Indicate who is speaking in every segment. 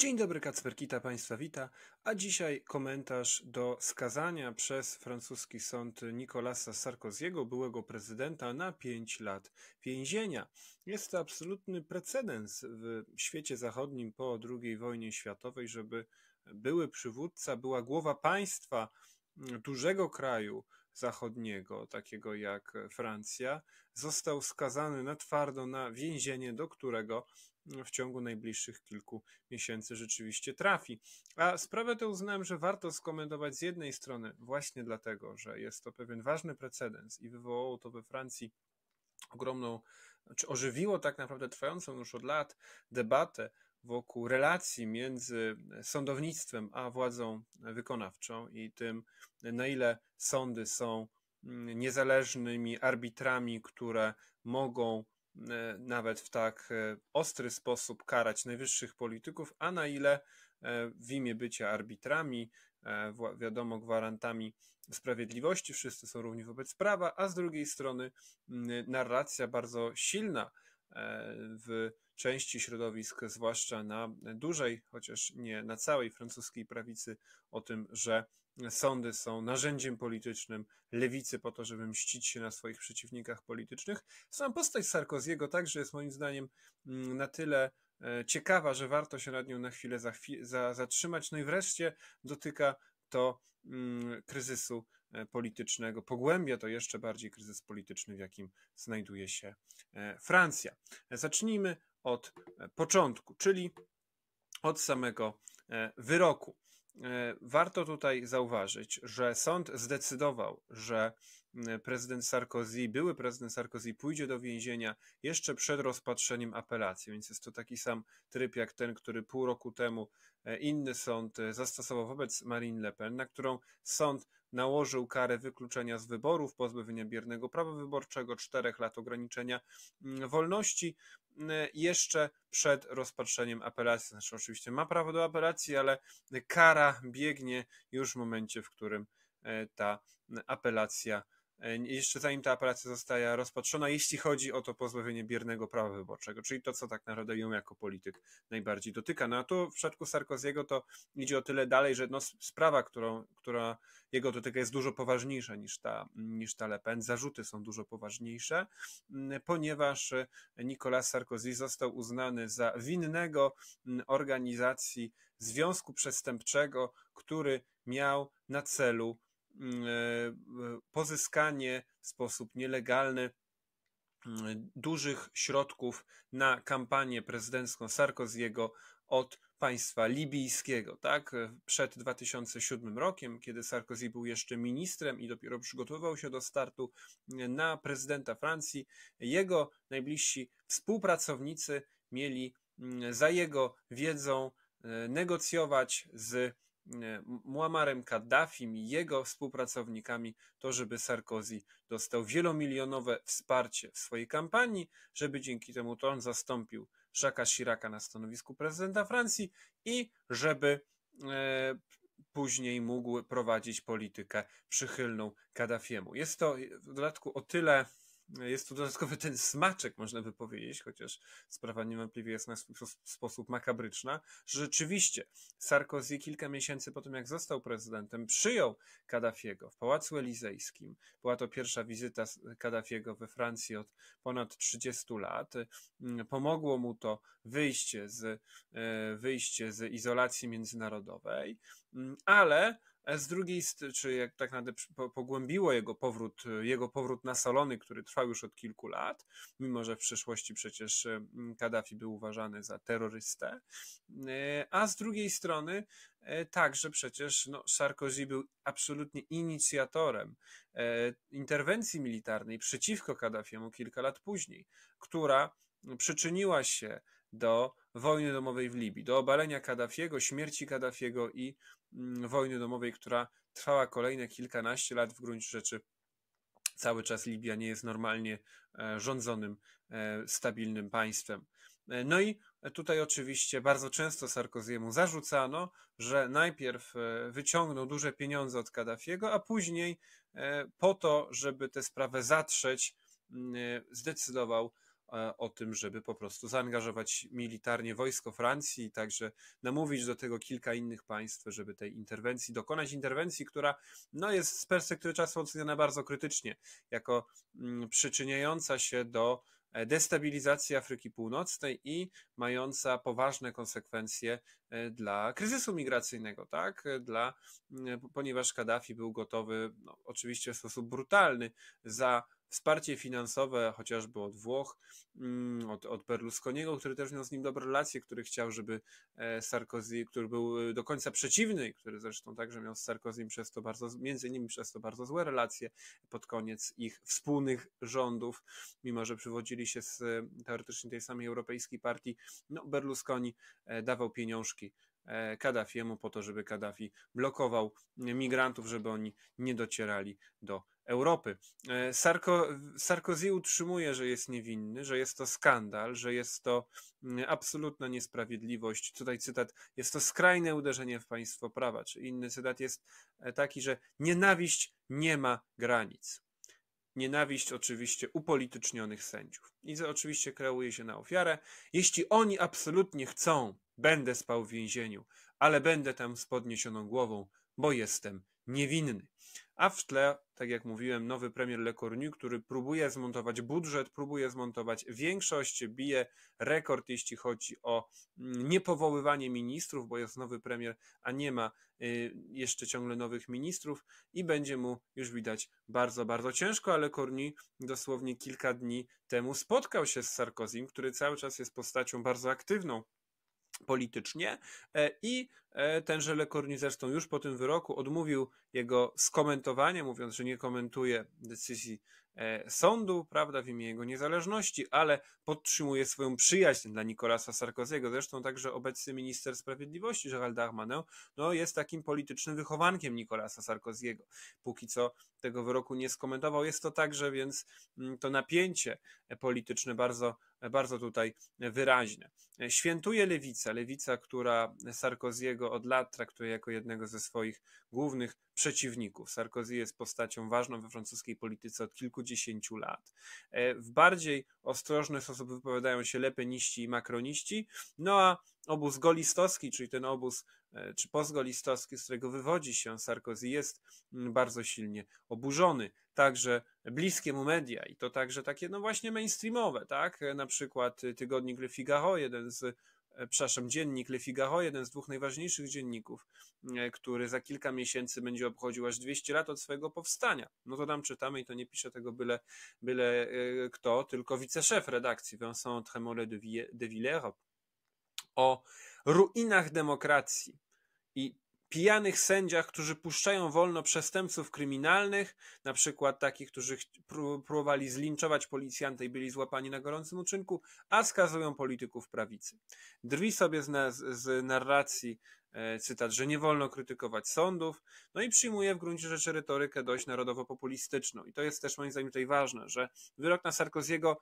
Speaker 1: Dzień dobry, Kacper Kita Państwa wita, a dzisiaj komentarz do skazania przez francuski sąd Nicolasa Sarkozy'ego, byłego prezydenta, na 5 lat więzienia. Jest to absolutny precedens w świecie zachodnim po II wojnie światowej, żeby były przywódca, była głowa państwa dużego kraju zachodniego, takiego jak Francja, został skazany na twardo na więzienie, do którego w ciągu najbliższych kilku miesięcy rzeczywiście trafi. A sprawę tę uznałem, że warto skomentować z jednej strony właśnie dlatego, że jest to pewien ważny precedens i wywołało to we Francji ogromną, czy ożywiło tak naprawdę trwającą już od lat debatę wokół relacji między sądownictwem a władzą wykonawczą i tym, na ile sądy są niezależnymi arbitrami, które mogą nawet w tak ostry sposób karać najwyższych polityków, a na ile w imię bycia arbitrami, wiadomo, gwarantami sprawiedliwości, wszyscy są równi wobec prawa, a z drugiej strony narracja bardzo silna w części środowisk, zwłaszcza na dużej, chociaż nie na całej francuskiej prawicy, o tym, że sądy są narzędziem politycznym lewicy po to, żeby mścić się na swoich przeciwnikach politycznych. Sama postać Sarkozy'ego także jest moim zdaniem na tyle ciekawa, że warto się nad nią na chwilę zatrzymać. No i wreszcie dotyka to kryzysu politycznego, pogłębia to jeszcze bardziej kryzys polityczny, w jakim znajduje się Francja. Zacznijmy od początku, czyli od samego wyroku. Warto tutaj zauważyć, że sąd zdecydował, że były prezydent Sarkozy pójdzie do więzienia jeszcze przed rozpatrzeniem apelacji, więc jest to taki sam tryb jak ten, który pół roku temu inny sąd zastosował wobec Marine Le Pen, na którą sąd nałożył karę wykluczenia z wyborów, pozbawienia biernego prawa wyborczego, 4 lat ograniczenia wolności, jeszcze przed rozpatrzeniem apelacji. Znaczy oczywiście ma prawo do apelacji, ale kara biegnie już w momencie, w którym ta apelacja, jeszcze zanim ta apelacja zostaje rozpatrzona, jeśli chodzi o to pozbawienie biernego prawa wyborczego, czyli to, co tak naprawdę ją jako polityk najbardziej dotyka. No a tu w przypadku Sarkozy'ego to idzie o tyle dalej, że no, sprawa, która jego dotyka, jest dużo poważniejsza niż ta Le Pen. Zarzuty są dużo poważniejsze, ponieważ Nicolas Sarkozy został uznany za winnego organizacji związku przestępczego, który miał na celu pozyskanie w sposób nielegalny dużych środków na kampanię prezydencką Sarkozy'ego od państwa libijskiego. Tak? Przed 2007 rokiem, kiedy Sarkozy był jeszcze ministrem i dopiero przygotowywał się do startu na prezydenta Francji, jego najbliżsi współpracownicy mieli za jego wiedzą negocjować z Muammarem Kaddafim i jego współpracownikami to, żeby Sarkozy dostał wielomilionowe wsparcie w swojej kampanii, żeby dzięki temu to on zastąpił Jacques'a Chiraca na stanowisku prezydenta Francji i żeby później mógł prowadzić politykę przychylną Kaddafiemu. Jest to w dodatku o tyle, jest tu dodatkowy ten smaczek, można by powiedzieć, chociaż sprawa niewątpliwie jest na swój sposób makabryczna, że rzeczywiście Sarkozy kilka miesięcy po tym, jak został prezydentem, przyjął Kaddafiego w Pałacu Elizejskim. Była to pierwsza wizyta Kaddafiego we Francji od ponad 30 lat. Pomogło mu to wyjście z izolacji międzynarodowej, ale z drugiej strony, czy jak tak naprawdę pogłębiło jego powrót nasolony, który trwał już od kilku lat, mimo że w przeszłości przecież Kaddafi był uważany za terrorystę, a z drugiej strony także przecież Sarkozy był absolutnie inicjatorem interwencji militarnej przeciwko Kaddafiemu kilka lat później, która przyczyniła się do wojny domowej w Libii, do obalenia Kaddafiego, śmierci Kaddafiego i wojny domowej, która trwała kolejne kilkanaście lat. W gruncie rzeczy cały czas Libia nie jest normalnie rządzonym, stabilnym państwem. No i tutaj oczywiście bardzo często Sarkozy'emu zarzucano, że najpierw wyciągnął duże pieniądze od Kaddafiego, a później po to, żeby tę sprawę zatrzeć, zdecydował o tym, żeby po prostu zaangażować militarnie wojsko Francji i także namówić do tego kilka innych państw, żeby tej interwencji dokonać. Interwencji, która no, jest z perspektywy czasu oceniana bardzo krytycznie, jako przyczyniająca się do destabilizacji Afryki Północnej i mająca poważne konsekwencje dla kryzysu migracyjnego, tak? Ponieważ Kaddafi był gotowy, no, oczywiście w sposób brutalny, za wsparcie finansowe, chociażby od Włoch, od Berlusconiego, który też miał z nim dobre relacje, który chciał, żeby Sarkozy, który był do końca przeciwny, który zresztą także miał z Sarkozym przez to między innymi przez to bardzo złe relacje pod koniec ich wspólnych rządów, mimo że przywodzili się z teoretycznie tej samej europejskiej partii, no Berlusconi dawał pieniążki Kaddafiemu po to, żeby Kaddafi blokował migrantów, żeby oni nie docierali do Europy. Sarkozy utrzymuje, że jest niewinny, że jest to skandal, że jest to absolutna niesprawiedliwość. Tutaj cytat: jest to skrajne uderzenie w państwo prawa. Czy inny cytat jest taki, że nienawiść nie ma granic. Nienawiść oczywiście upolitycznionych sędziów. I oczywiście kreuje się na ofiarę. Jeśli oni absolutnie chcą, będę spał w więzieniu, ale będę tam z podniesioną głową, bo jestem niewinny. A w tle, tak jak mówiłem, nowy premier Le Cornu, który próbuje zmontować budżet, próbuje zmontować większość, bije rekord, jeśli chodzi o niepowoływanie ministrów, bo jest nowy premier, a nie ma jeszcze ciągle nowych ministrów i będzie mu, już widać, bardzo, bardzo ciężko, ale Cornu dosłownie kilka dni temu spotkał się z Sarkozym, który cały czas jest postacią bardzo aktywną politycznie i tenże Le Cornu zresztą już po tym wyroku odmówił jego skomentowania, mówiąc, że nie komentuje decyzji sądu, prawda, w imię jego niezależności, ale podtrzymuje swoją przyjaźń dla Nicolasa Sarkozy'ego. Zresztą także obecny minister sprawiedliwości Gérald Darmanin no, jest takim politycznym wychowankiem Nicolasa Sarkozy'ego. Póki co tego wyroku nie skomentował. Jest to także więc to napięcie polityczne bardzo, bardzo tutaj wyraźne. Świętuje lewica, która Sarkozy'ego od lat traktuje jako jednego ze swoich głównych przeciwników. Sarkozy jest postacią ważną we francuskiej polityce od kilkudziesięciu lat. W bardziej ostrożny sposób wypowiadają się lepeniści i makroniści, no a obóz golistowski, czyli ten obóz czy postgolistowski, z którego wywodzi się Sarkozy, jest bardzo silnie oburzony. Także bliskie mu media i to także takie no właśnie mainstreamowe, tak? Na przykład tygodnik Le Figaro, dziennik Le Figaro, jeden z dwóch najważniejszych dzienników, który za kilka miesięcy będzie obchodził aż 200 lat od swojego powstania. No to tam czytamy i to nie pisze tego byle kto, tylko wiceszef redakcji Vincent Trémollet de Villers o ruinach demokracji i pijanych sędziach, którzy puszczają wolno przestępców kryminalnych, na przykład takich, którzy próbowali zlinczować policjanta i byli złapani na gorącym uczynku, a skazują polityków prawicy. Drwi sobie z narracji, cytat, że nie wolno krytykować sądów, no i przyjmuje w gruncie rzeczy retorykę dość narodowo-populistyczną. I to jest też moim zdaniem tutaj ważne, że wyrok na Sarkozy'ego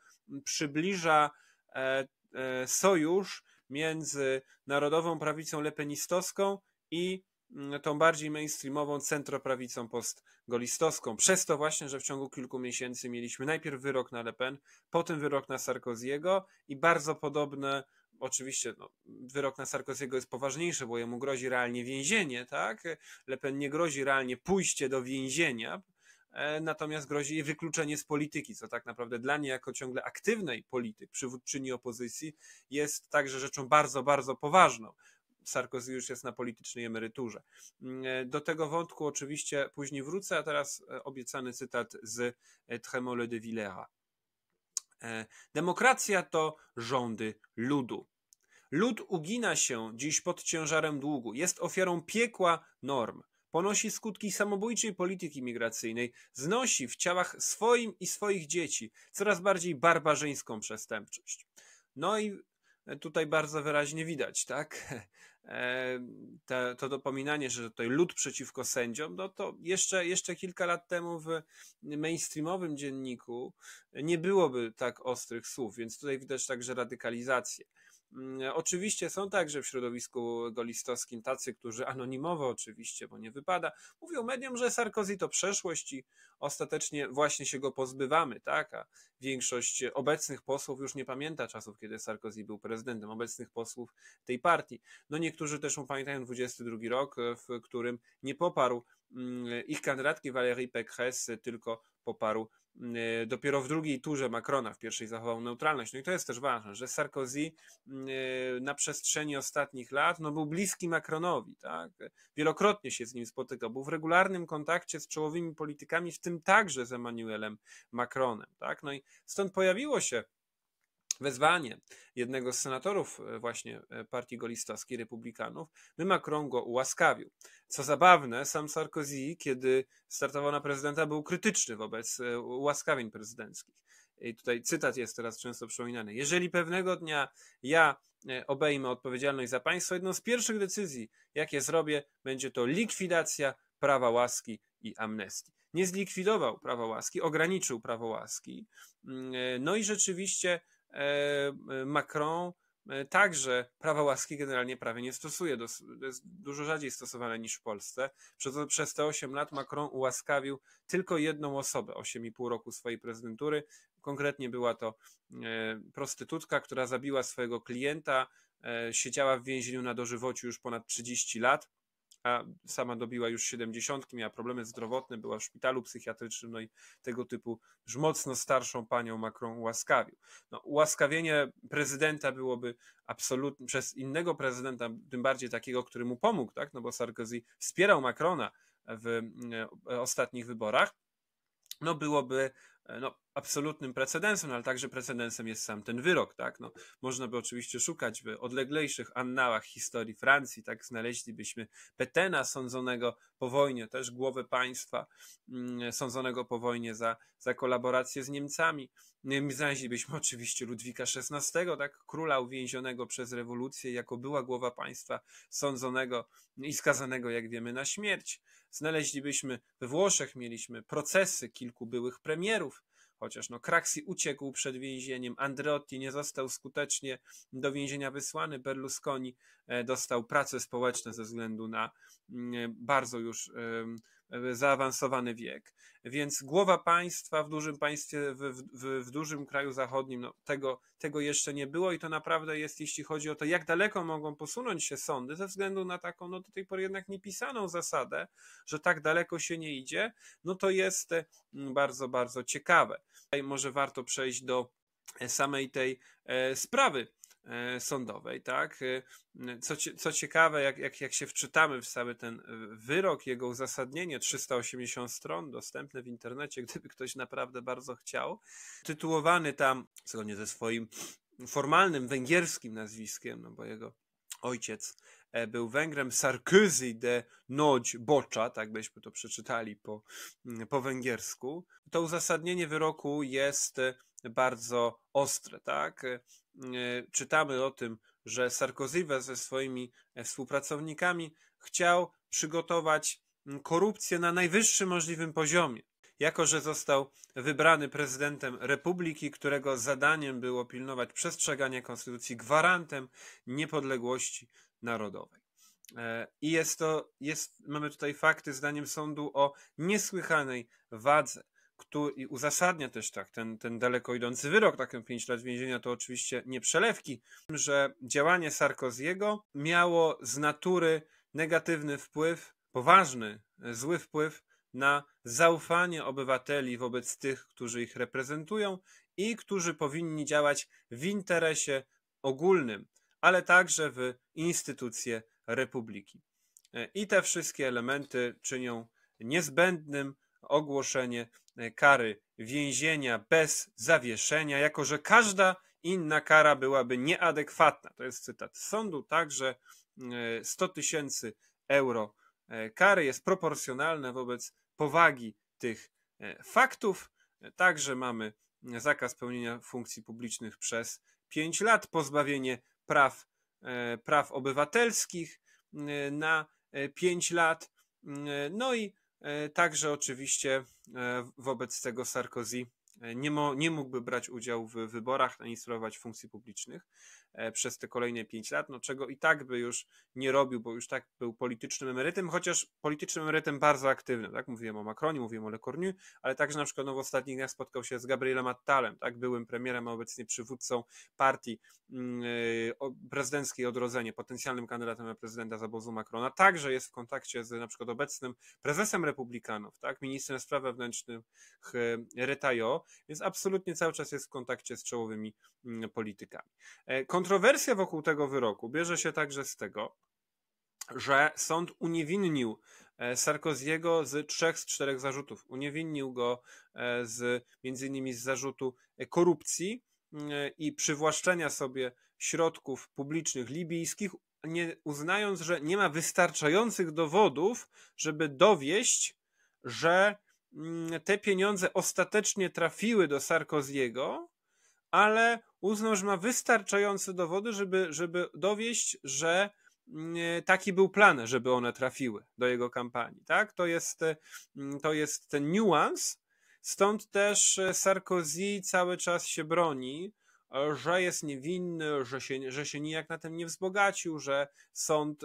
Speaker 1: przybliża sojusz między narodową prawicą lepenistowską i tą bardziej mainstreamową centroprawicą postgolistowską. Przez to właśnie, że w ciągu kilku miesięcy mieliśmy najpierw wyrok na Le Pen, potem wyrok na Sarkozy'ego i bardzo podobne, oczywiście no, wyrok na Sarkozy'ego jest poważniejszy, bo jemu grozi realnie więzienie, tak? Le Pen nie grozi realnie pójście do więzienia, natomiast grozi jej wykluczenie z polityki, co tak naprawdę dla niej jako ciągle aktywnej polityk, przywódczyni opozycji jest także rzeczą bardzo, bardzo poważną. Sarkozy już jest na politycznej emeryturze. Do tego wątku oczywiście później wrócę, a teraz obiecany cytat z Trémollet de Villers. Demokracja to rządy ludu. Lud ugina się dziś pod ciężarem długu, jest ofiarą piekła norm, ponosi skutki samobójczej polityki migracyjnej, znosi w ciałach swoim i swoich dzieci coraz bardziej barbarzyńską przestępczość. No i tutaj bardzo wyraźnie widać, tak? To dopominanie, że tutaj lud przeciwko sędziom, no to jeszcze kilka lat temu w mainstreamowym dzienniku nie byłoby tak ostrych słów, więc tutaj widać także radykalizację. Oczywiście są także w środowisku gaullistowskim tacy, którzy anonimowo oczywiście, bo nie wypada, mówią mediom, że Sarkozy to przeszłość i ostatecznie właśnie się go pozbywamy, tak? A większość obecnych posłów już nie pamięta czasów, kiedy Sarkozy był prezydentem, obecnych posłów tej partii. No niektórzy też pamiętają 22 rok, w którym nie poparł ich kandydatki Valérie Pécresse, tylko poparł dopiero w drugiej turze Macrona, w pierwszej zachował neutralność. No i to jest też ważne, że Sarkozy na przestrzeni ostatnich lat był bliski Macronowi, tak? Wielokrotnie się z nim spotykał, był w regularnym kontakcie z czołowymi politykami, w tym także z Emmanuelem Macronem, tak? No i stąd pojawiło się wezwanie jednego z senatorów właśnie partii gaullistowskiej, republikanów, by Macron go ułaskawił. Co zabawne, sam Sarkozy, kiedy startował na prezydenta, był krytyczny wobec ułaskawień prezydenckich. I tutaj cytat jest teraz często przypominany. Jeżeli pewnego dnia ja obejmę odpowiedzialność za państwo, jedną z pierwszych decyzji, jakie zrobię, będzie to likwidacja prawa łaski i amnestii. Nie zlikwidował prawa łaski, ograniczył prawo łaski. No i rzeczywiście Macron także prawa łaski generalnie prawie nie stosuje. To jest dużo rzadziej stosowane niż w Polsce. Przez te 8 lat Macron ułaskawił tylko jedną osobę, 8,5 roku swojej prezydentury. Konkretnie była to prostytutka, która zabiła swojego klienta, siedziała w więzieniu na dożywociu już ponad 30 lat. A sama dobiła już 70, miała problemy zdrowotne, była w szpitalu psychiatrycznym, no i tego typu już mocno starszą panią Macron ułaskawił. No, ułaskawienie prezydenta byłoby absolutnie przez innego prezydenta, tym bardziej takiego, który mu pomógł, tak? No bo Sarkozy wspierał Macrona w ostatnich wyborach, no byłoby absolutnym precedensem, ale także precedensem jest sam ten wyrok, tak? No, można by oczywiście szukać w odleglejszych annałach historii Francji, tak? Znaleźlibyśmy Pétaina sądzonego po wojnie, też głowę państwa sądzonego po wojnie za kolaborację z Niemcami. Znaleźlibyśmy oczywiście Ludwika XVI, tak? Króla uwięzionego przez rewolucję jako była głowa państwa sądzonego i skazanego, jak wiemy, na śmierć. Znaleźlibyśmy we Włoszech, mieliśmy procesy kilku byłych premierów, chociaż Craxi uciekł przed więzieniem, Andreotti nie został skutecznie do więzienia wysłany, Berlusconi dostał prace społeczne ze względu na bardzo już zaawansowany wiek. Więc głowa państwa w dużym państwie, w dużym kraju zachodnim, tego jeszcze nie było i to naprawdę jest, jeśli chodzi o to, jak daleko mogą posunąć się sądy, ze względu na taką, do tej pory jednak niepisaną zasadę, że tak daleko się nie idzie, to jest bardzo, bardzo ciekawe. Tutaj może warto przejść do samej tej sprawy sądowej, tak? Co ciekawe, jak się wczytamy w cały ten wyrok, jego uzasadnienie, 380 stron, dostępne w internecie, gdyby ktoś naprawdę bardzo chciał, tytułowany tam, zgodnie ze swoim formalnym węgierskim nazwiskiem, bo jego ojciec był Węgrem, Sarkozy de Nagy Bocsa, tak byśmy to przeczytali po węgiersku. To uzasadnienie wyroku jest bardzo ostre, tak? Czytamy o tym, że Sarkozy ze swoimi współpracownikami chciał przygotować korupcję na najwyższym możliwym poziomie. Jako że został wybrany prezydentem republiki, którego zadaniem było pilnować przestrzegania konstytucji, gwarantem niepodległości narodowej. I mamy tutaj fakty, zdaniem sądu, o niesłychanej wadze, i uzasadnia też tak ten daleko idący wyrok, taką 5 lat więzienia, to oczywiście nie przelewki, że działanie Sarkozy'ego miało z natury negatywny wpływ, poważny, zły wpływ na zaufanie obywateli wobec tych, którzy ich reprezentują i którzy powinni działać w interesie ogólnym, ale także w instytucje republiki. I te wszystkie elementy czynią niezbędnym ogłoszenie kary więzienia bez zawieszenia, jako że każda inna kara byłaby nieadekwatna. To jest cytat z sądu, także 100 000 euro kary jest proporcjonalne wobec powagi tych faktów. Także mamy zakaz pełnienia funkcji publicznych przez 5 lat, pozbawienie praw obywatelskich na 5 lat, no i także oczywiście wobec tego Sarkozy nie mógłby brać udziału w wyborach ani sprawować funkcji publicznych. przez te kolejne 5 lat, no czego i tak by już nie robił, bo już tak był politycznym emerytem, chociaż politycznym emerytem bardzo aktywnym, tak? Mówiłem o Macronie, mówiłem o Le Cornu, ale także na przykład w ostatnich dniach spotkał się z Gabrielem Attalem, tak? Byłym premierem, a obecnie przywódcą partii prezydenckiej Odrodzenie, potencjalnym kandydatem na prezydenta z obozu Macrona, także jest w kontakcie z na przykład obecnym prezesem Republikanów, tak? Ministrem spraw wewnętrznych Retailleau, więc absolutnie cały czas jest w kontakcie z czołowymi politykami. Kontrowersja wokół tego wyroku bierze się także z tego, że sąd uniewinnił Sarkoziego z 3 z 4 zarzutów. Uniewinnił go między innymi z zarzutu korupcji i przywłaszczenia sobie środków publicznych libijskich, nie uznając, że nie ma wystarczających dowodów, żeby dowieść, że te pieniądze ostatecznie trafiły do Sarkoziego, ale uznał, że ma wystarczające dowody, żeby dowieść, że taki był plan, żeby one trafiły do jego kampanii. Tak? To jest ten niuans. Stąd też Sarkozy cały czas się broni, że jest niewinny, że się nijak na tym nie wzbogacił, że sąd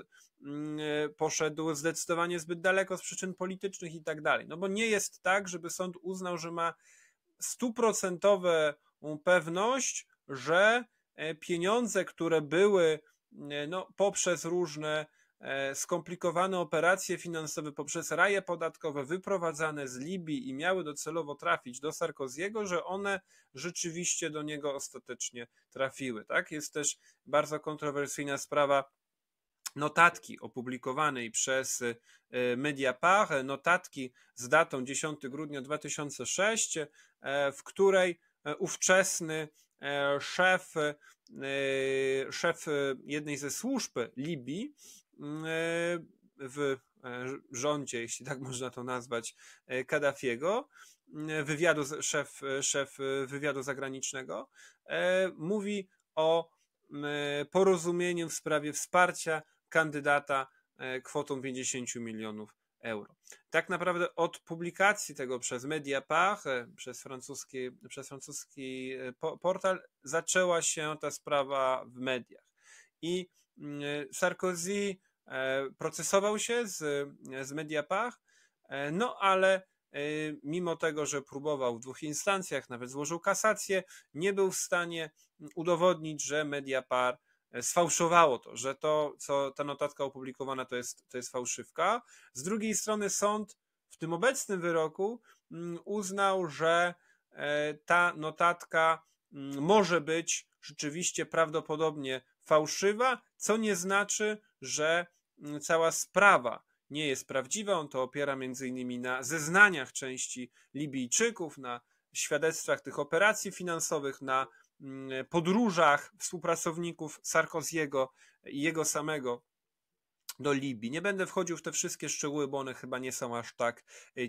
Speaker 1: poszedł zdecydowanie zbyt daleko z przyczyn politycznych i tak dalej. No bo nie jest tak, żeby sąd uznał, że ma 100% pewność, że pieniądze, które były poprzez różne skomplikowane operacje finansowe, poprzez raje podatkowe wyprowadzane z Libii i miały docelowo trafić do Sarkoziego, że one rzeczywiście do niego ostatecznie trafiły. Tak? Jest też bardzo kontrowersyjna sprawa notatki opublikowanej przez Mediapart, notatki z datą 10 grudnia 2006, w której ówczesny szef jednej ze służb Libii w rządzie, jeśli tak można to nazwać, Kaddafiego, szef wywiadu zagranicznego, mówi o porozumieniu w sprawie wsparcia kandydata kwotą 50 milionów euro. Tak naprawdę od publikacji tego przez Mediapart, przez francuski portal, zaczęła się ta sprawa w mediach. I Sarkozy procesował się z Mediapart, no ale mimo tego, że próbował w 2 instancjach, nawet złożył kasację, nie był w stanie udowodnić, że Mediapart sfałszowało to, że to, co ta notatka opublikowana, to jest fałszywka. Z drugiej strony sąd w tym obecnym wyroku uznał, że ta notatka może być rzeczywiście prawdopodobnie fałszywa, co nie znaczy, że cała sprawa nie jest prawdziwa. On to opiera między innymi na zeznaniach części Libijczyków, na świadectwach tych operacji finansowych, na podróżach współpracowników Sarkoziego i jego samego do Libii. Nie będę wchodził w te wszystkie szczegóły, bo one chyba nie są aż tak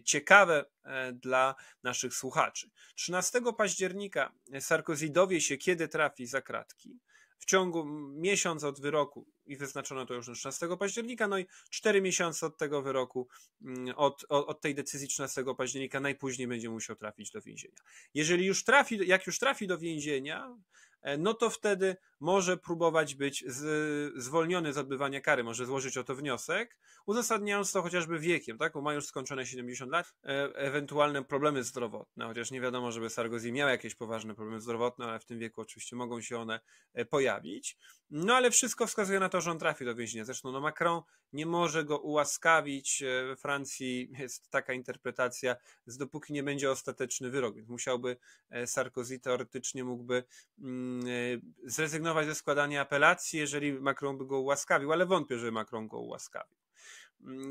Speaker 1: ciekawe dla naszych słuchaczy. 13 października Sarkozy dowie się, kiedy trafi za kratki. W ciągu miesiąca od wyroku, i wyznaczono to już na 13 października, no i 4 miesiące od tego wyroku, od tej decyzji 13 października najpóźniej będzie musiał trafić do więzienia. Jak już trafi do więzienia, no to wtedy może próbować być zwolniony z odbywania kary, może złożyć o to wniosek, uzasadniając to chociażby wiekiem, tak? Bo ma już skończone 70 lat, ewentualne problemy zdrowotne, chociaż nie wiadomo, żeby Sarkozy miał jakieś poważne problemy zdrowotne, ale w tym wieku oczywiście mogą się one pojawić. No ale wszystko wskazuje na to, że on trafi do więzienia. Zresztą Macron nie może go ułaskawić. We Francji jest taka interpretacja, dopóki nie będzie ostateczny wyrok, więc musiałby Sarkozy teoretycznie mógłby zrezygnować ze składania apelacji, jeżeli Macron by go ułaskawił, ale wątpię, że Macron go ułaskawił.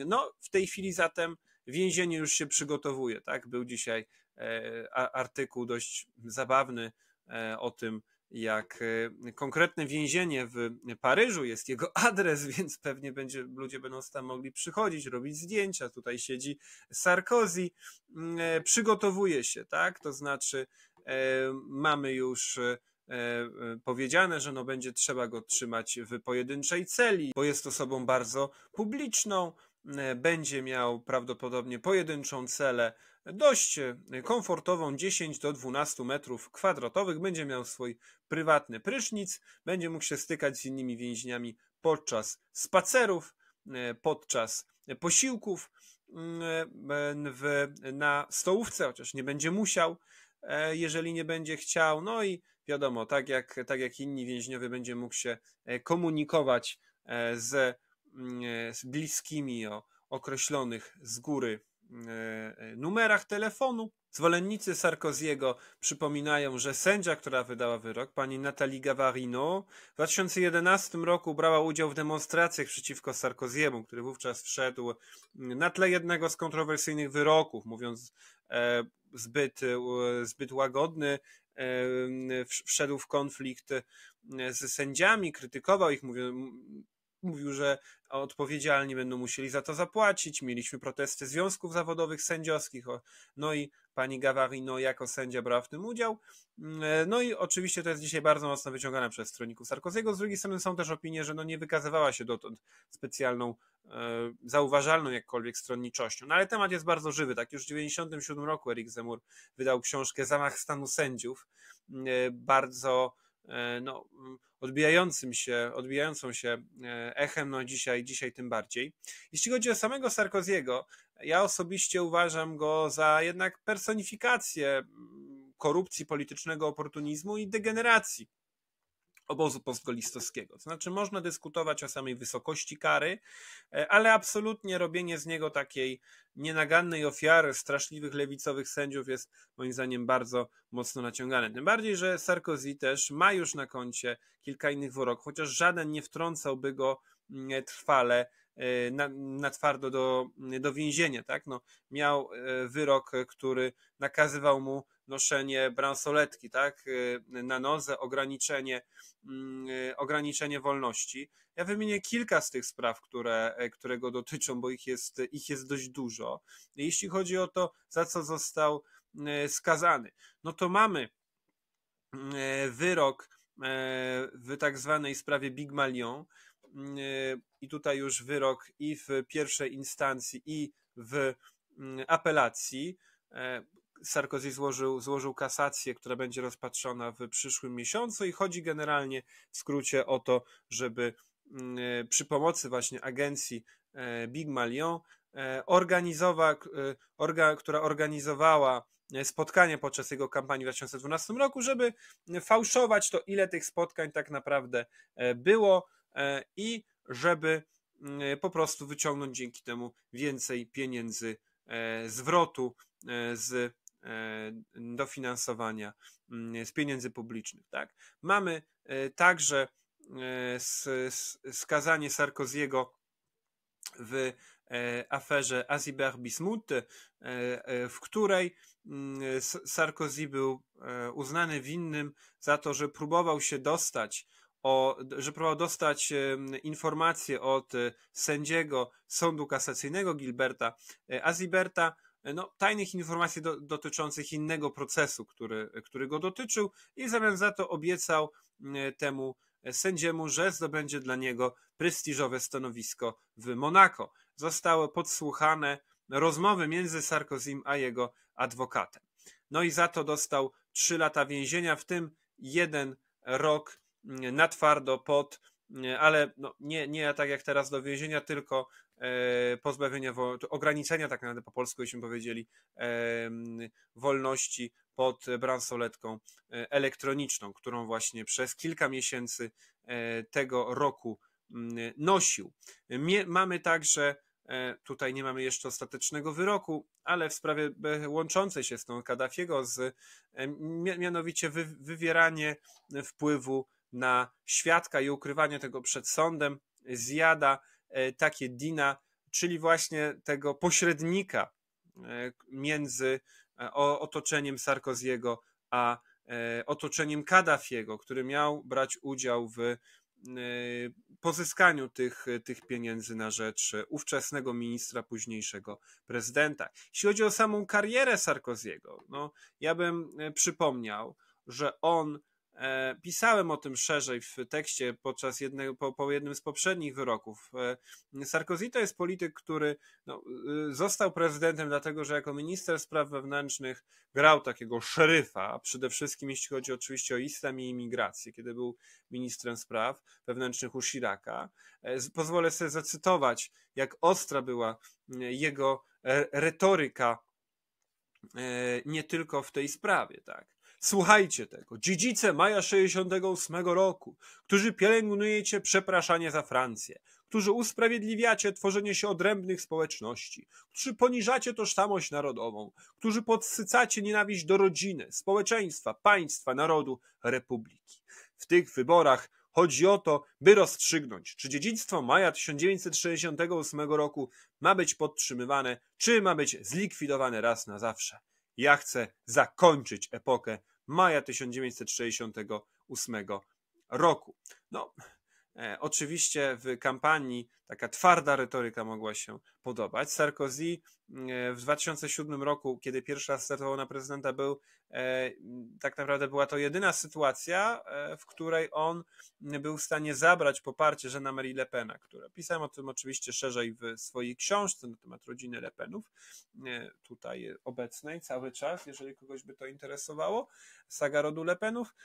Speaker 1: No, w tej chwili zatem więzienie już się przygotowuje, tak? Był dzisiaj artykuł dość zabawny o tym, jak konkretne więzienie w Paryżu jest jego adres, więc pewnie ludzie będą tam mogli przychodzić, robić zdjęcia. Tutaj siedzi Sarkozy, przygotowuje się, tak? To znaczy mamy już powiedziane, że będzie trzeba go trzymać w pojedynczej celi, bo jest osobą bardzo publiczną, będzie miał prawdopodobnie pojedynczą celę, dość komfortową, 10 do 12 metrów kwadratowych, będzie miał swój prywatny prysznic, będzie mógł się stykać z innymi więźniami podczas spacerów, podczas posiłków na stołówce, chociaż nie będzie musiał, jeżeli nie będzie chciał. No i wiadomo, tak jak inni więźniowie, będzie mógł się komunikować z bliskimi o określonych z góry numerach telefonu. Zwolennicy Sarkoziego przypominają, że sędzia, która wydała wyrok, pani Nathalie Gavarino, w 2011 roku brała udział w demonstracjach przeciwko Sarkoziemu, który wówczas wszedł na tle jednego z kontrowersyjnych wyroków, mówiąc zbyt łagodny, wszedł w konflikt z sędziami, krytykował ich, mówił, że odpowiedzialni będą musieli za to zapłacić. Mieliśmy protesty związków zawodowych sędziowskich, no i pani Gavarino jako sędzia brała w tym udział. No i oczywiście to jest dzisiaj bardzo mocno wyciągane przez stronników Sarkoziego. Z drugiej strony są też opinie, że nie wykazywała się dotąd specjalną, zauważalną jakkolwiek stronniczością. No ale temat jest bardzo żywy. Tak już w 1997 roku Eric Zemmour wydał książkę Zamach stanu sędziów. Bardzo odbijającą się echem, no dzisiaj tym bardziej. Jeśli chodzi o samego Sarkoziego, ja osobiście uważam go za jednak personifikację korupcji, politycznego oportunizmu i degeneracji obozu postgolistowskiego. To znaczy można dyskutować o samej wysokości kary, ale absolutnie robienie z niego takiej nienagannej ofiary straszliwych lewicowych sędziów jest moim zdaniem bardzo mocno naciągane. Tym bardziej, że Sarkozy też ma już na koncie kilka innych wyroków, chociaż żaden nie wtrącałby go trwale na twardo do więzienia. Tak? No, miał wyrok, który nakazywał mu noszenie bransoletki, tak, na nodze, ograniczenie wolności. Ja wymienię kilka z tych spraw, które go dotyczą, bo ich jest dość dużo. Jeśli chodzi o to, za co został skazany, no to mamy wyrok w tak zwanej sprawie Big Malion i tutaj już wyrok i w pierwszej instancji, i w apelacji. Sarkozy złożył kasację, która będzie rozpatrzona w przyszłym miesiącu i chodzi generalnie w skrócie o to, żeby przy pomocy właśnie agencji Big Malion, która organizowała spotkania podczas jego kampanii w 2012 roku, żeby fałszować to, ile tych spotkań tak naprawdę było i żeby po prostu wyciągnąć dzięki temu więcej pieniędzy zwrotu z dofinansowania z pieniędzy publicznych. Tak? Mamy także skazanie Sarkoziego w aferze Azibert-Bismuth, w której Sarkozy był uznany winnym za to, że próbował dostać informacje od sędziego Sądu Kasacyjnego Gilberta Aziberta, tajnych informacji dotyczących innego procesu, który go dotyczył, i w zamian za to obiecał temu sędziemu, że zdobędzie dla niego prestiżowe stanowisko w Monako. Zostały podsłuchane rozmowy między Sarkozym a jego adwokatem. No i za to dostał 3 lata więzienia, w tym 1 rok na twardo ale nie tak jak teraz do więzienia, tylko pozbawienia, ograniczenia tak naprawdę po polsku, jeśmy powiedzieli, wolności pod bransoletką elektroniczną, którą właśnie przez kilka miesięcy tego roku nosił. Mamy także, tutaj nie mamy jeszcze ostatecznego wyroku, ale w sprawie łączącej się z tą Kaddafiego, mianowicie wywieranie wpływu na świadka i ukrywanie tego przed sądem, Ziada Taqieddina, czyli właśnie tego pośrednika między otoczeniem Sarkoziego a otoczeniem Kaddafiego, który miał brać udział w pozyskaniu tych pieniędzy na rzecz ówczesnego ministra, późniejszego prezydenta. Jeśli chodzi o samą karierę Sarkoziego, ja bym przypomniał, że on Pisałem o tym szerzej w tekście po jednym z poprzednich wyroków. Sarkozy to jest polityk, który został prezydentem dlatego, że jako minister spraw wewnętrznych grał takiego szeryfa, przede wszystkim jeśli chodzi oczywiście o islam i imigrację, kiedy był ministrem spraw wewnętrznych u Chiraca. Pozwolę sobie zacytować, jak ostra była jego retoryka nie tylko w tej sprawie, tak. Słuchajcie tego, dziedzice maja 68 roku, którzy pielęgnujecie przepraszanie za Francję, którzy usprawiedliwiacie tworzenie się odrębnych społeczności, którzy poniżacie tożsamość narodową, którzy podsycacie nienawiść do rodziny, społeczeństwa, państwa, narodu, republiki. W tych wyborach chodzi o to, by rozstrzygnąć, czy dziedzictwo maja 1968 roku ma być podtrzymywane, czy ma być zlikwidowane raz na zawsze. Ja chcę zakończyć epokę maja 1968 roku. Oczywiście w kampanii taka twarda retoryka mogła się podobać. Sarkozy w 2007 roku, kiedy pierwszy raz startował na prezydenta, tak naprawdę była to jedyna sytuacja, w której on był w stanie zabrać poparcie Jeana-Marie Le Pena, które pisałem o tym oczywiście szerzej w swojej książce na temat rodziny Le Penów, tutaj obecnej cały czas, jeżeli kogoś by to interesowało, saga rodu Le Penów.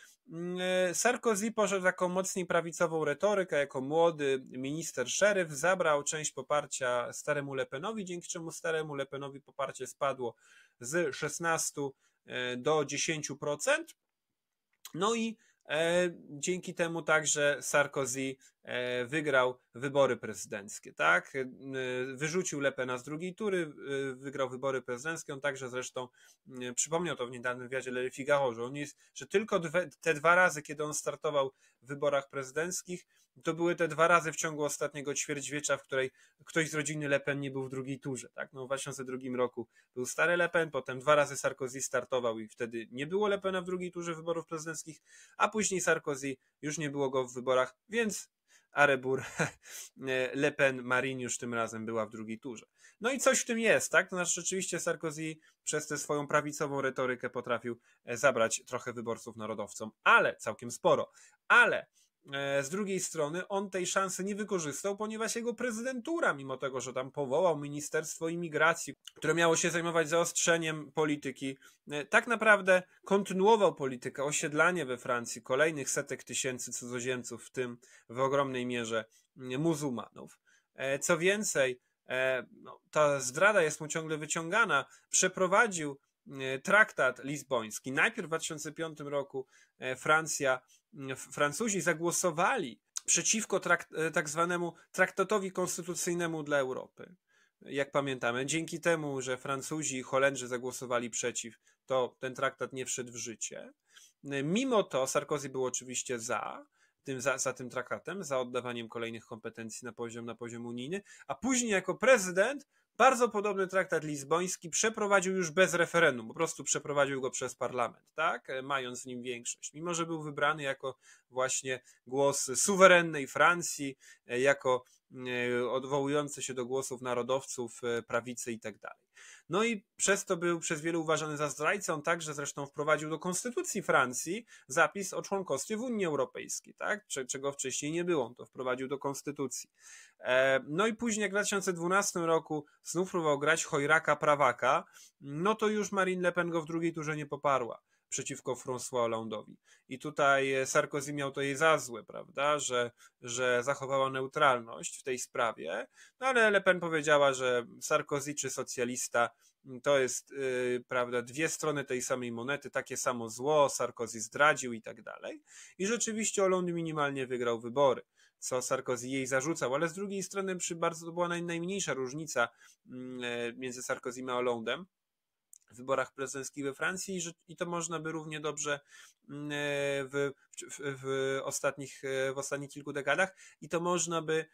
Speaker 1: Sarkozy poszedł taką mocniej prawicową retorykę, jako młody minister szeryf, zabrał część poparcia staremu Le Penowi, dzięki czemu staremu Le Penowi poparcie spadło z 16 do 10%. No i dzięki temu także Sarkozy wygrał wybory prezydenckie, tak? Wyrzucił Le Pena z drugiej tury, wygrał wybory prezydenckie. On także zresztą przypomniał to w niedawnym wywiadzie Le Figaro, że tylko te dwa razy, kiedy on startował w wyborach prezydenckich, to były te dwa razy w ciągu ostatniego ćwierćwiecza, w której ktoś z rodziny Le Pen nie był w drugiej turze, tak? W 2002 roku był stary Le Pen, potem dwa razy Sarkozy startował i wtedy nie było Le Pena w drugiej turze wyborów prezydenckich, a później Sarkozy, już nie było go w wyborach, więc Arebur, Le Pen, Marine już tym razem była w drugiej turze. No i coś w tym jest, tak? To znaczy rzeczywiście Sarkozy przez tę swoją prawicową retorykę potrafił zabrać trochę wyborców narodowcom, ale całkiem sporo. Ale z drugiej strony on tej szansy nie wykorzystał, ponieważ jego prezydentura, mimo tego, że tam powołał Ministerstwo Imigracji, które miało się zajmować zaostrzeniem polityki, tak naprawdę kontynuował politykę osiedlania we Francji kolejnych setek tysięcy cudzoziemców, w tym w ogromnej mierze muzułmanów. Co więcej, ta zdrada jest mu ciągle wyciągana. Przeprowadził traktat lizboński. Najpierw w 2005 roku Francuzi zagłosowali przeciwko tak zwanemu traktatowi konstytucyjnemu dla Europy. Jak pamiętamy, dzięki temu, że Francuzi i Holendrzy zagłosowali przeciw, to ten traktat nie wszedł w życie. Mimo to Sarkozy był oczywiście za tym traktatem, za oddawaniem kolejnych kompetencji na poziom unijny, a później jako prezydent bardzo podobny traktat lizboński przeprowadził już bez referendum, po prostu przeprowadził go przez parlament, tak? Mając w nim większość. Mimo że był wybrany jako właśnie głos suwerennej Francji, jako odwołujący się do głosów narodowców, prawicy i tak dalej. No i przez to był przez wielu uważany za zdrajcę. On także zresztą wprowadził do konstytucji Francji zapis o członkostwie w Unii Europejskiej, tak? Czego wcześniej nie było. On to wprowadził do konstytucji. No i później, jak w 2012 roku znów próbował grać chojraka prawaka, no to już Marine Le Pen go w drugiej turze nie poparła przeciwko François Hollande'owi. I tutaj Sarkozy miał to jej za złe, prawda, że zachowała neutralność w tej sprawie, no ale Le Pen powiedziała, że Sarkozy czy socjalista to jest, prawda, dwie strony tej samej monety, takie samo zło, Sarkozy zdradził i tak dalej. I rzeczywiście Hollande minimalnie wygrał wybory, co Sarkozy jej zarzucał, ale z drugiej strony to była najmniejsza różnica między Sarkozym a Hollandem w wyborach prezydenckich we Francji i to można by równie dobrze w ostatnich kilku dekadach i to można by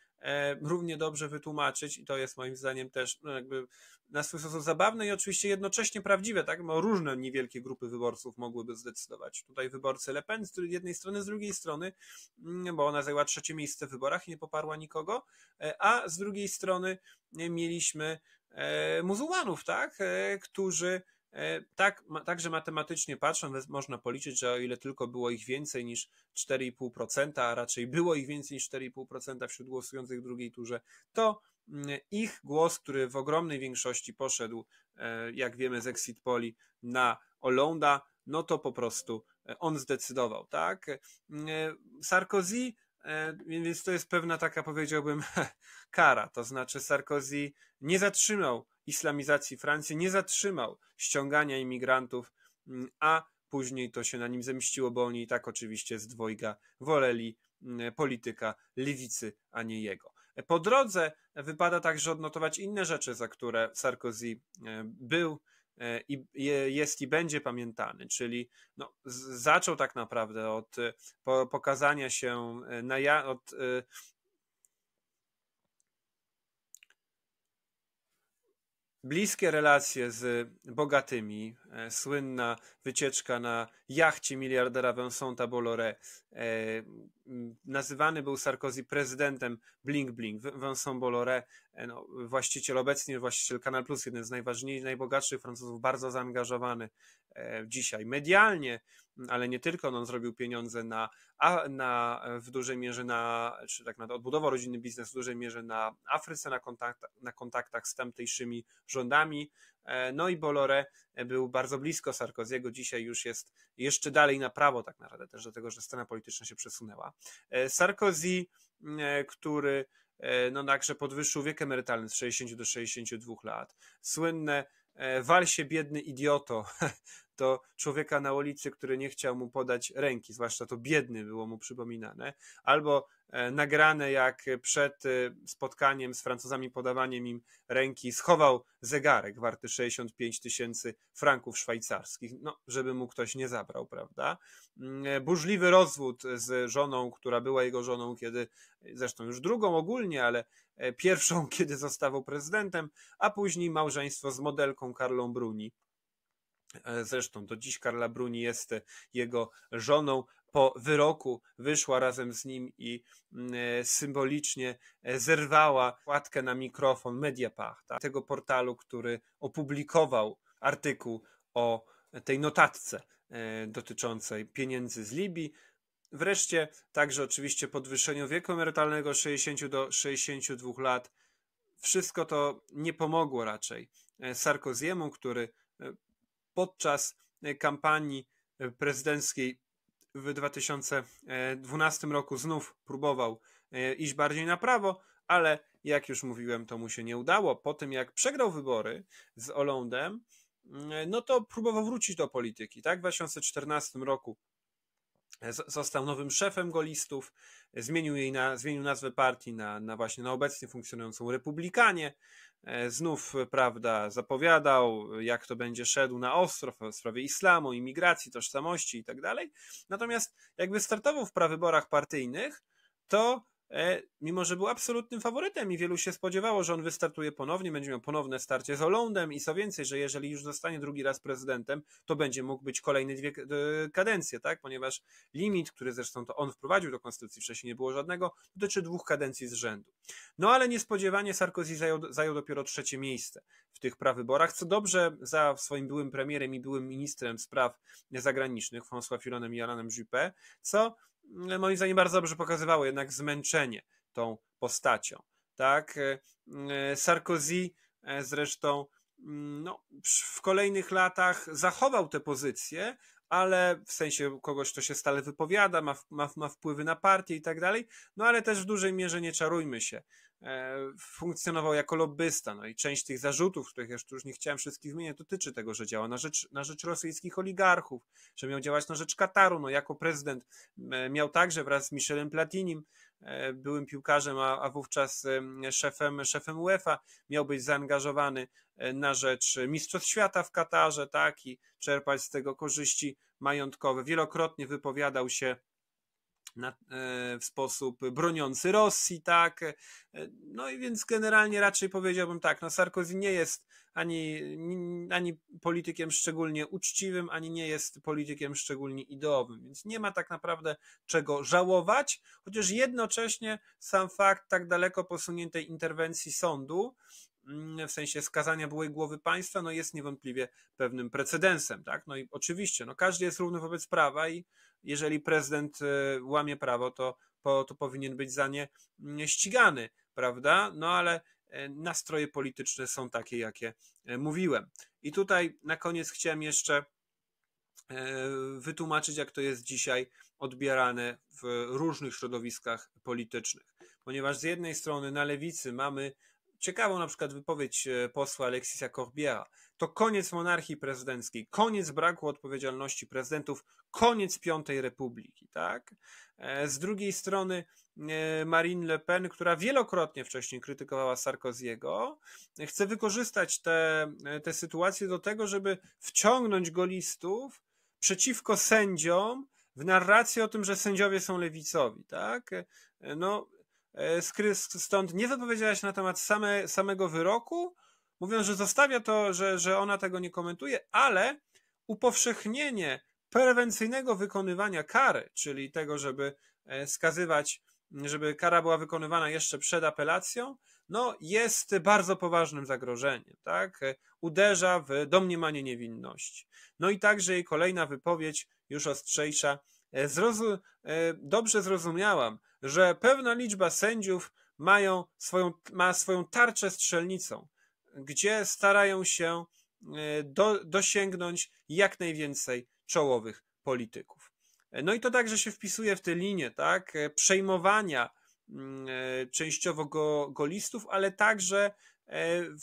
Speaker 1: równie dobrze wytłumaczyć i to jest moim zdaniem też jakby na swój sposób zabawne i oczywiście jednocześnie prawdziwe, tak? Bo różne niewielkie grupy wyborców mogłyby zdecydować. Tutaj wyborcy Le Pen z jednej strony, z drugiej strony, bo ona zajęła 3. miejsce w wyborach i nie poparła nikogo, a z drugiej strony mieliśmy muzułmanów, tak? Którzy Tak, także matematycznie patrząc, można policzyć, że o ile tylko było ich więcej niż 4,5%, a raczej było ich więcej niż 4,5% wśród głosujących w drugiej turze, to ich głos, który w ogromnej większości poszedł, jak wiemy z exit poli, na Hollande'a, no to po prostu on zdecydował, tak? Sarkozy, więc to jest pewna taka, powiedziałbym, kara, to znaczy Sarkozy nie zatrzymał islamizacji Francji, nie zatrzymał ściągania imigrantów, a później to się na nim zemściło, bo oni i tak oczywiście z dwojga woleli polityka lewicy, a nie jego. Po drodze wypada także odnotować inne rzeczy, za które Sarkozy był i jest i będzie pamiętany, czyli no, zaczął tak naprawdę od pokazania się od bliskie relacje z bogatymi, słynna wycieczka na jachcie miliardera Vincenta Bolloré. Nazywany był Sarkozy prezydentem Bling Bling. Vincent Bolloré, no, obecnie właściciel Canal Plus, jeden z najbogatszych Francuzów, bardzo zaangażowany dzisiaj medialnie, ale nie tylko. On zrobił pieniądze w dużej mierze czy tak naprawdę odbudował rodzinny biznes w dużej mierze na Afryce, na kontaktach z tamtejszymi rządami. No i Bolloré był bardzo blisko Sarkoziego, dzisiaj już jest jeszcze dalej na prawo tak naprawdę, też dlatego, że scena polityczna się przesunęła. Sarkozy, który no także podwyższył wiek emerytalny z 60 do 62 lat. Słynne wal się biedny idioto do człowieka na ulicy, który nie chciał mu podać ręki, zwłaszcza to biedny było mu przypominane, albo nagrane jak przed spotkaniem z Francuzami, podawaniem im ręki, schował zegarek warty 65 000 franków szwajcarskich, no, żeby mu ktoś nie zabrał, prawda? Burzliwy rozwód z żoną, która była jego żoną, kiedy, zresztą już drugą ogólnie, ale pierwszą, kiedy zostawał prezydentem, a później małżeństwo z modelką Carlą Bruni. Zresztą do dziś Carla Bruni jest jego żoną. Po wyroku wyszła razem z nim i symbolicznie zerwała kładkę na mikrofon Mediapart, tego portalu, który opublikował artykuł o tej notatce dotyczącej pieniędzy z Libii. Wreszcie także oczywiście podwyższeniu wieku emerytalnego z 60 do 62 lat. Wszystko to nie pomogło raczej Sarkoziemu, który podczas kampanii prezydenckiej w 2012 roku znów próbował iść bardziej na prawo, ale jak już mówiłem, to mu się nie udało. Po tym jak przegrał wybory z Hollande'em, no to próbował wrócić do polityki. Tak? W 2014 roku został nowym szefem golistów, zmienił nazwę partii właśnie na obecnie funkcjonującą Republikanie. Znów, prawda, zapowiadał, jak to będzie szedł na ostro w sprawie islamu, imigracji, tożsamości i tak dalej. Natomiast jakby startował w prawyborach partyjnych, to mimo że był absolutnym faworytem i wielu się spodziewało, że on wystartuje ponownie, będzie miał ponowne starcie z Hollande'em i co więcej, że jeżeli już zostanie drugi raz prezydentem, to będzie mógł być kolejne 2 kadencje, tak? Ponieważ limit, który zresztą to on wprowadził do konstytucji, wcześniej nie było żadnego, dotyczy 2 kadencji z rzędu. No ale niespodziewanie Sarkozy zajął dopiero 3. miejsce w tych prawyborach, co dobrze za swoim byłym premierem i byłym ministrem spraw zagranicznych, François Fillonem i Alanem Juppé, co moim zdaniem bardzo dobrze pokazywało jednak zmęczenie tą postacią. Tak? Sarkozy zresztą no, w kolejnych latach zachował tę pozycję, ale w sensie kogoś, kto się stale wypowiada, ma wpływy na partię i tak dalej, no ale też w dużej mierze, nie czarujmy się, funkcjonował jako lobbysta, no i część tych zarzutów, których już nie chciałem wszystkich wymieniać, dotyczy tego, że działa na rzecz rosyjskich oligarchów, że miał działać na rzecz Kataru, no jako prezydent miał także wraz z Michelem Platinim, byłym piłkarzem, a wówczas szefem UEFA, miał być zaangażowany na rzecz Mistrzostw Świata w Katarze, tak, i czerpać z tego korzyści majątkowe. Wielokrotnie wypowiadał się w sposób broniący Rosji, tak. No i więc generalnie raczej powiedziałbym tak, no Sarkozy nie jest ani politykiem szczególnie uczciwym, ani nie jest politykiem szczególnie ideowym, więc nie ma tak naprawdę czego żałować, chociaż jednocześnie sam fakt tak daleko posuniętej interwencji sądu w sensie skazania byłej głowy państwa, no jest niewątpliwie pewnym precedensem, tak? No i oczywiście, no każdy jest równy wobec prawa i jeżeli prezydent łamie prawo, to powinien być za nie ścigany, prawda? No ale nastroje polityczne są takie, jakie mówiłem. I tutaj na koniec chciałem jeszcze wytłumaczyć, jak to jest dzisiaj odbierane w różnych środowiskach politycznych. Ponieważ z jednej strony na lewicy mamy ciekawą na przykład wypowiedź posła Alexisa Corbiera. To koniec monarchii prezydenckiej, koniec braku odpowiedzialności prezydentów, koniec Piątej Republiki, tak? Z drugiej strony Marine Le Pen, która wielokrotnie wcześniej krytykowała Sarkoziego, chce wykorzystać tę sytuację do tego, żeby wciągnąć golistów przeciwko sędziom w narrację o tym, że sędziowie są lewicowi, tak? No, stąd nie wypowiedziała się na temat samego wyroku, mówiąc, że zostawia to, że ona tego nie komentuje, ale upowszechnienie prewencyjnego wykonywania kary, czyli tego, żeby skazywać, żeby kara była wykonywana jeszcze przed apelacją, no jest bardzo poważnym zagrożeniem, tak? Uderza w domniemanie niewinności. No i także jej kolejna wypowiedź, już ostrzejsza, dobrze zrozumiałam, że pewna liczba sędziów ma swoją tarczę strzelnicą, gdzie starają się dosięgnąć jak najwięcej czołowych polityków. No i to także się wpisuje w tę linię, tak, przejmowania częściowo golistów, ale także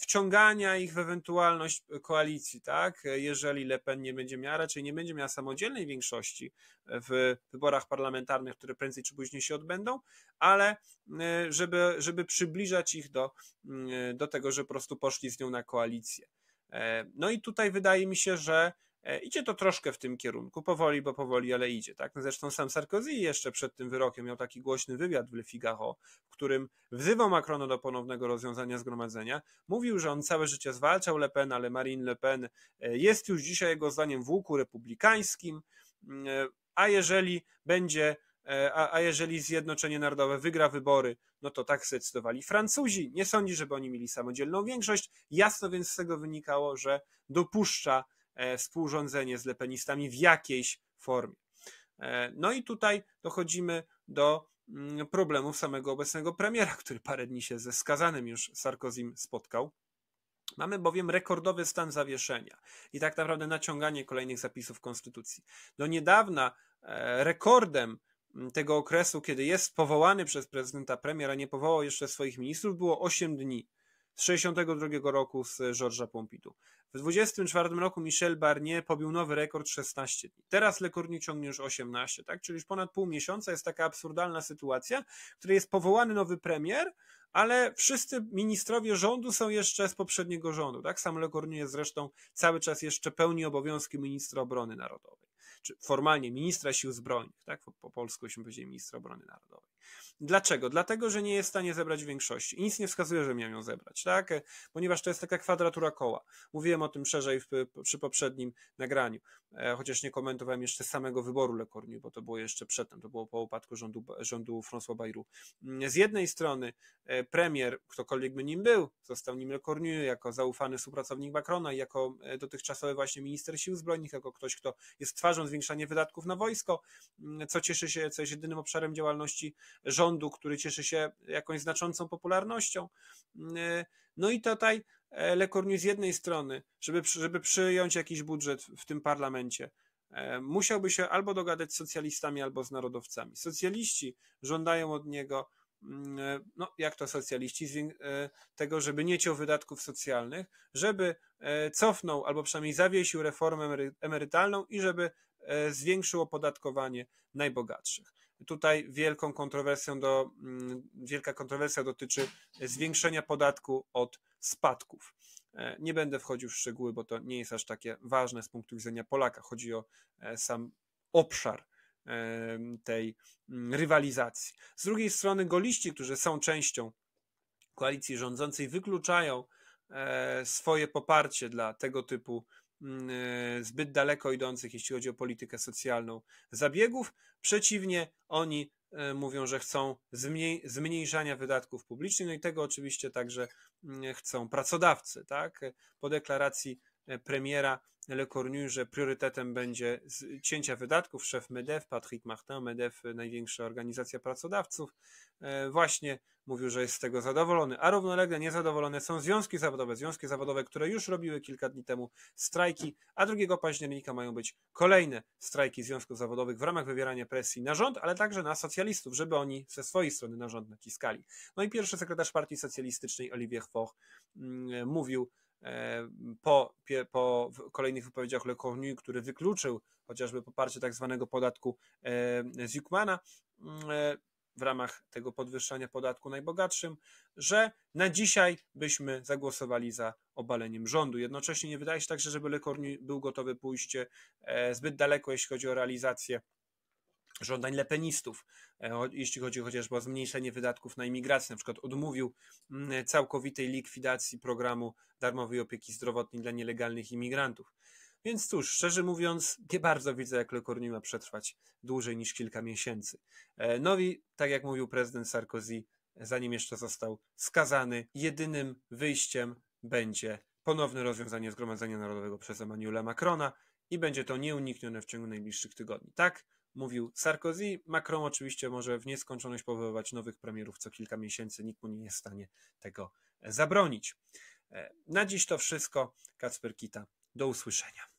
Speaker 1: wciągania ich w ewentualność koalicji, tak? Jeżeli Le Pen raczej nie będzie miała samodzielnej większości w wyborach parlamentarnych, które prędzej czy później się odbędą, ale żeby przybliżać ich do tego, że po prostu poszli z nią na koalicję. No i tutaj wydaje mi się, że idzie to troszkę w tym kierunku, powoli, bo powoli, ale idzie. Tak? No zresztą sam Sarkozy jeszcze przed tym wyrokiem miał taki głośny wywiad w Le Figaro, w którym wzywał Macrona do ponownego rozwiązania zgromadzenia. Mówił, że on całe życie zwalczał Le Pen, ale Marine Le Pen jest już dzisiaj jego zdaniem w łuku republikańskim, a jeżeli Zjednoczenie Narodowe wygra wybory, no to tak zdecydowali Francuzi. Nie sądzi, żeby oni mieli samodzielną większość. Jasno więc z tego wynikało, że dopuszcza współrządzenie z lepenistami w jakiejś formie. No i tutaj dochodzimy do problemów samego obecnego premiera, który parę dni się ze skazanym już Sarkozym spotkał. Mamy bowiem rekordowy stan zawieszenia i tak naprawdę naciąganie kolejnych zapisów konstytucji. Do niedawna rekordem tego okresu, kiedy jest powołany przez prezydenta premier, a nie powołał jeszcze swoich ministrów, było 8 dni. Z 1962 roku z Georgesa Pompidou. W 1924 roku Michel Barnier pobił nowy rekord 16 dni. Teraz Le Cornu ciągnie już 18, tak? Czyli już ponad pół miesiąca jest taka absurdalna sytuacja, w której jest powołany nowy premier, ale wszyscy ministrowie rządu są jeszcze z poprzedniego rządu. Tak? Sam Le Cornu jest zresztą cały czas jeszcze pełni obowiązki ministra obrony narodowej. Czy formalnie ministra sił zbrojnych, tak? Po polsku byśmy powiedzieli ministra obrony narodowej. Dlaczego? Dlatego, że nie jest w stanie zebrać większości. I nic nie wskazuje, że miał ją zebrać, tak? Ponieważ to jest taka kwadratura koła. Mówiłem o tym szerzej przy poprzednim nagraniu, chociaż nie komentowałem jeszcze samego wyboru Le Cornu, bo to było jeszcze przedtem, to było po upadku rządu François Bayrou. Z jednej strony premier, ktokolwiek by nim był, został nim Le Cornu jako zaufany współpracownik Macrona, jako dotychczasowy właśnie minister sił zbrojnych, jako ktoś, kto jest twarzą zwiększania wydatków na wojsko, co jest jedynym obszarem działalności rządu, który cieszy się jakąś znaczącą popularnością. No i tutaj Le Cornu z jednej strony, żeby przyjąć jakiś budżet w tym parlamencie, musiałby się albo dogadać z socjalistami, albo z narodowcami. Socjaliści żądają od niego, no jak to socjaliści, tego, żeby nie ciął wydatków socjalnych, żeby cofnął albo przynajmniej zawiesił reformę emerytalną i żeby zwiększył opodatkowanie najbogatszych. Tutaj wielka kontrowersja dotyczy zwiększenia podatku od spadków. Nie będę wchodził w szczegóły, bo to nie jest aż takie ważne z punktu widzenia Polaka. Chodzi o sam obszar tej rywalizacji. Z drugiej strony goliści, którzy są częścią koalicji rządzącej, wykluczają swoje poparcie dla tego typu zbyt daleko idących, jeśli chodzi o politykę socjalną, zabiegów. Przeciwnie, oni mówią, że chcą zmniejszania wydatków publicznych, no i tego oczywiście także chcą pracodawcy, tak? Po deklaracji premiera Le Cornu, że priorytetem będzie cięcia wydatków, szef MEDEF, Patrick Martin, MEDEF, największa organizacja pracodawców, właśnie mówił, że jest z tego zadowolony, a równolegle niezadowolone są związki zawodowe, które już robiły kilka dni temu strajki, a 2 października mają być kolejne strajki związków zawodowych w ramach wywierania presji na rząd, ale także na socjalistów, żeby oni ze swojej strony na rząd naciskali. No i pierwszy sekretarz Partii Socjalistycznej Olivier Faure mówił po kolejnych wypowiedziach Le Cornu, który wykluczył chociażby poparcie tak zwanego podatku Zuckmana w ramach tego podwyższania podatku najbogatszym, że na dzisiaj byśmy zagłosowali za obaleniem rządu. Jednocześnie nie wydaje się także, żeby Le Cornu był gotowy pójść zbyt daleko, jeśli chodzi o realizację żądań lepenistów, jeśli chodzi chociażby o zmniejszenie wydatków na imigrację, na przykład odmówił całkowitej likwidacji programu darmowej opieki zdrowotnej dla nielegalnych imigrantów. Więc cóż, szczerze mówiąc, nie bardzo widzę, jak Le Cornu ma przetrwać dłużej niż kilka miesięcy. No i tak jak mówił prezydent Sarkozy, zanim jeszcze został skazany, jedynym wyjściem będzie ponowne rozwiązanie Zgromadzenia Narodowego przez Emmanuela Macrona i będzie to nieuniknione w ciągu najbliższych tygodni. Tak mówił Sarkozy. Macron oczywiście może w nieskończoność powoływać nowych premierów co kilka miesięcy. Nikt mu nie jest w stanie tego zabronić. Na dziś to wszystko. Kacper Kita. Do usłyszenia.